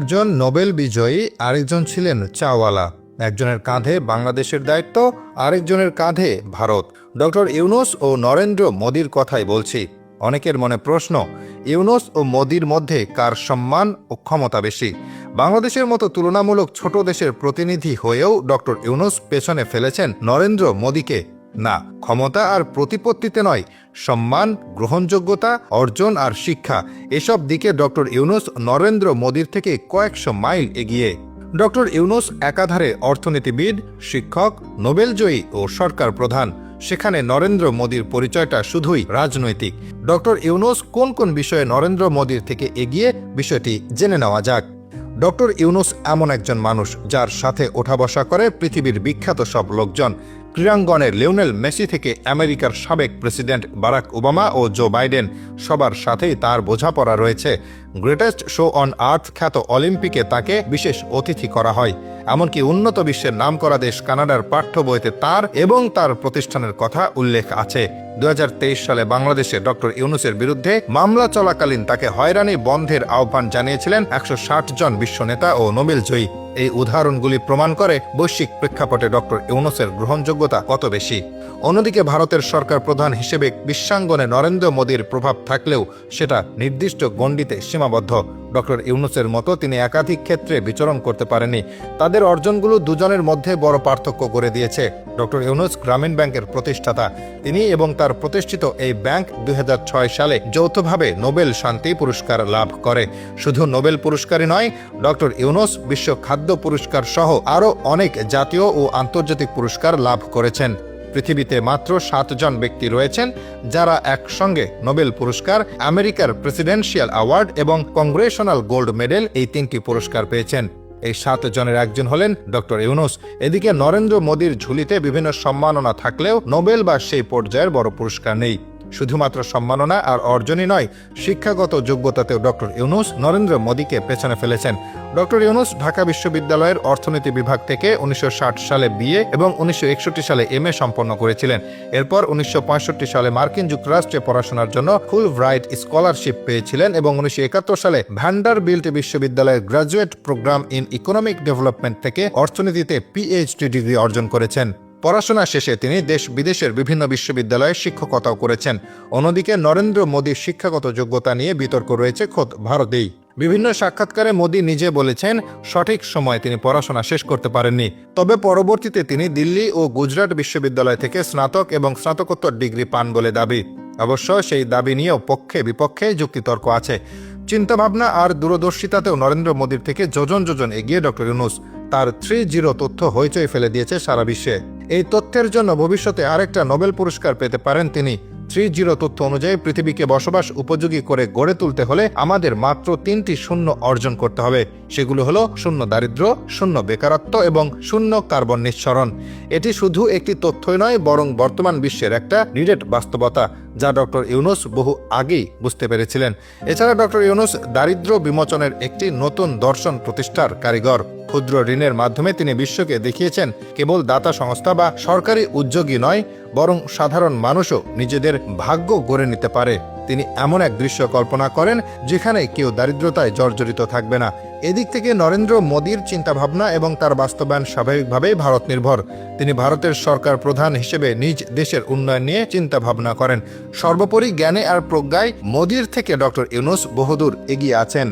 একজন নোবেল বিজয়ী, আরেকজন ছিলেন চাওয়ালা। একজনের কাঁধে বাংলাদেশের দায়িত্ব, আরেকজনের কাঁধে ভারত। ডক্টর ইউনূস ও নরেন্দ্র মোদির কথাই বলছি। অনেকের মনে প্রশ্ন, ইউনূস ও মোদির মধ্যে কার সম্মান ও ক্ষমতা বেশি? বাংলাদেশের মতো তুলনামূলক ছোট দেশের প্রতিনিধি হয়েও ডক্টর ইউনূস পেছনে ফেলেছেন নরেন্দ্র মোদিকে। না, ক্ষমতা আর প্রতিপত্তিতে নয়, সম্মান, গ্রহণযোগ্যতা, অর্জন আর শিক্ষা, এসব দিকে ডক্টর ইউনূস নরেন্দ্র মোদির থেকে কয়েকশো মাইল এগিয়ে। ডক্টর ইউনূস একাধারে অর্থনীতিবিদ, শিক্ষক, নোবেলজয়ী ও সরকার প্রধান। সেখানে নরেন্দ্র মোদির পরিচয়টা শুধুই রাজনৈতিক। ডক্টর ইউনূস কোন কোন বিষয়ে নরেন্দ্র মোদির থেকে এগিয়ে, বিষয়টি জেনে নেওয়া যাক। ডক্টর ইউনূস এমন একজন মানুষ যার সাথে ওঠা বসা করে পৃথিবীর বিখ্যাত সব লোকজন। ক্রীড়াঙ্গনের লিওনেল মেসি থেকে আমেরিকার সাবেক প্রেসিডেন্ট বারাক ওবামা ও জো বাইডেন, সবার সাথেই তার বোঝাপড়া রয়েছে। গ্রেটেস্ট শো অন আর্থ খ্যাত অলিম্পিকে তাকে বিশেষ অতিথি করা হয়। এমনকি উন্নত বিশ্বের নামকরা দেশ কানাডার পাঠ্য বইতে তার এবং তার প্রতিষ্ঠানের কথা উল্লেখ আছে। 2023 সালে বাংলাদেশে ডক্টর ইউনূসের বিরুদ্ধে মামলা চলাকালীন তাকে হয়রানি বন্ধের আহ্বান জানিয়েছিলেন 160 জন বিশ্ব নেতা ও নোবেলজয়ী। এই উদাহরণগুলি প্রমাণ করে বৈশ্বিক প্রেক্ষাপটে ডক্টর ইউনূসের গ্রহণযোগ্যতা কত বেশি। অন্যদিকে ভারতের সরকার প্রধান হিসেবে বিশ্বাঙ্গনে নরেন্দ্র মোদির প্রভাব থাকলেও সেটা নির্দিষ্ট গণ্ডিতে সীমাবদ্ধ। ডক্টর ইউনূসের মতো তিনি একাধিক ক্ষেত্রে বিচরণ করতে পারেননি। তাদের অর্জনগুলো দুজনের মধ্যে বড় পার্থক্য করে দিয়েছে। ডক্টর ইউনূস গ্রামীণ ব্যাংকের প্রতিষ্ঠাতা। তিনি এবং তার প্রতিষ্ঠিত এই ব্যাংক 2006 সালে যৌথভাবে নোবেল শান্তি পুরস্কার লাভ করে। শুধু নোবেল পুরস্কারই নয়, ডক্টর ইউনূস বিশ্ব খাদ্য পুরস্কার সহ আরও অনেক জাতীয় ও আন্তর্জাতিক পুরস্কার লাভ করেছেন। পৃথিবীতে মাত্র 7 জন ব্যক্তি রয়েছেন যারা একসঙ্গে নোবেল পুরস্কার, আমেরিকার প্রেসিডেন্সিয়াল অ্যাওয়ার্ড এবং কংগ্রেশনাল গোল্ড মেডেল, এই 3টি পুরস্কার পেয়েছেন। এই 7 জনের একজন হলেন ডক্টর ইউনূস। এদিকে নরেন্দ্র মোদির ঝুলিতে বিভিন্ন সম্মাননা থাকলেও নোবেল বা সেই পর্যায়ের বড় পুরস্কার নেই। শুধুমাত্র সম্মাননা আর অর্জনই নয়, শিক্ষাগত যোগ্যতাতেও ডক্টর ইউনূস নরেন্দ্র মোদিকে পেছনে ফেলেছেন। ডক্টর ইউনূস ঢাকা বিশ্ববিদ্যালয়ের অর্থনীতি বিভাগ থেকে 1960 সালে বিএ এবং 1961 সালে এমএ সম্পন্ন করেছিলেন। এরপর 1965 সালে মার্কিন যুক্তরাষ্ট্রে পড়াশোনার জন্য ফুলব্রাইট স্কলারশিপ পেয়েছিলেন এবং 1971 সালে ভ্যান্ডারবিল্ট বিশ্ববিদ্যালয়ের graduate program in economic development থেকে অর্থনীতিতে পিএইচডি ডিগ্রি অর্জন করেছেন। পড়াশোনা শেষে তিনি দেশ বিদেশের বিভিন্ন বিশ্ববিদ্যালয়ে শিক্ষকতাও করেছেন। অন্যদিকে নরেন্দ্র মোদির শিক্ষাগত যোগ্যতা নিয়ে বিতর্ক রয়েছে খোদ ভারতেই। বিভিন্ন সাক্ষাৎকারে মোদি নিজে বলেছেন, সঠিক সময়ে তিনি পড়াশোনা শেষ করতে পারেননি। তবে পরবর্তীতে তিনি দিল্লি ও গুজরাট বিশ্ববিদ্যালয় থেকে স্নাতক এবং স্নাতকোত্তর ডিগ্রি পান বলে দাবি। অবশ্য সেই দাবি নিয়েও পক্ষে বিপক্ষে যুক্তিতর্ক আছে। চিন্তাভাবনা আর দূরদর্শিতাতেও নরেন্দ্র মোদির থেকে যোজন যোজন এগিয়ে ডক্টর ইউনূস। তার 3-0 তথ্য হইচই ফেলে দিয়েছে সারা বিশ্বে। এই তথ্যের জন্য ভবিষ্যতে আরেকটা নোবেল পুরস্কার পেতে পারেন তিনি। 3-0 তথ্য অনুযায়ী পৃথিবীকে বসবাস উপযোগী করে গড়ে তুলতে হলে আমাদের মাত্র 3টি শূন্য অর্জন করতে হবে। সেগুলো হলো 0 দারিদ্র্য, 0 বেকারত্ব এবং 0 কার্বন নিঃসরণ। এটি শুধু একটি তথ্যই নয়, বরং বর্তমান বিশ্বের একটা নিরেট বাস্তবতা, যা ডক্টর ইউনূস বহু আগেই বুঝতে পেরেছিলেন। এছাড়া ডক্টর ইউনূস দারিদ্র্য বিমোচনের একটি নতুন দর্শন প্রতিষ্ঠার কারিগর। ক্ষুদ্র ঋণের মাধ্যমে তিনি বিশ্বকে দেখিয়েছেন কেবল দাতা সংস্থা বা সরকারি উদ্যোগী নয়, বরং সাধারণ মানুষও নিজেদের ভাগ্য গড়ে নিতে পারে। তিনি এমন এক দৃশ্য কল্পনা করেন যেখানে কেউ দারিদ্রতায় জর্জরিত থাকবে না। এদিক থেকে নরেন্দ্র মোদির চিন্তাভাবনা এবং তার বাস্তবায়ন স্বাভাবিকভাবেই ভারত নির্ভর। তিনি ভারতের সরকার প্রধান হিসেবে নিজ দেশের উন্নয়ন নিয়ে চিন্তাভাবনা করেন। সর্বোপরি জ্ঞানে আর প্রজ্ঞায় মোদির থেকে ডক্টর ইউনূস বহুদূর এগিয়ে আছেন।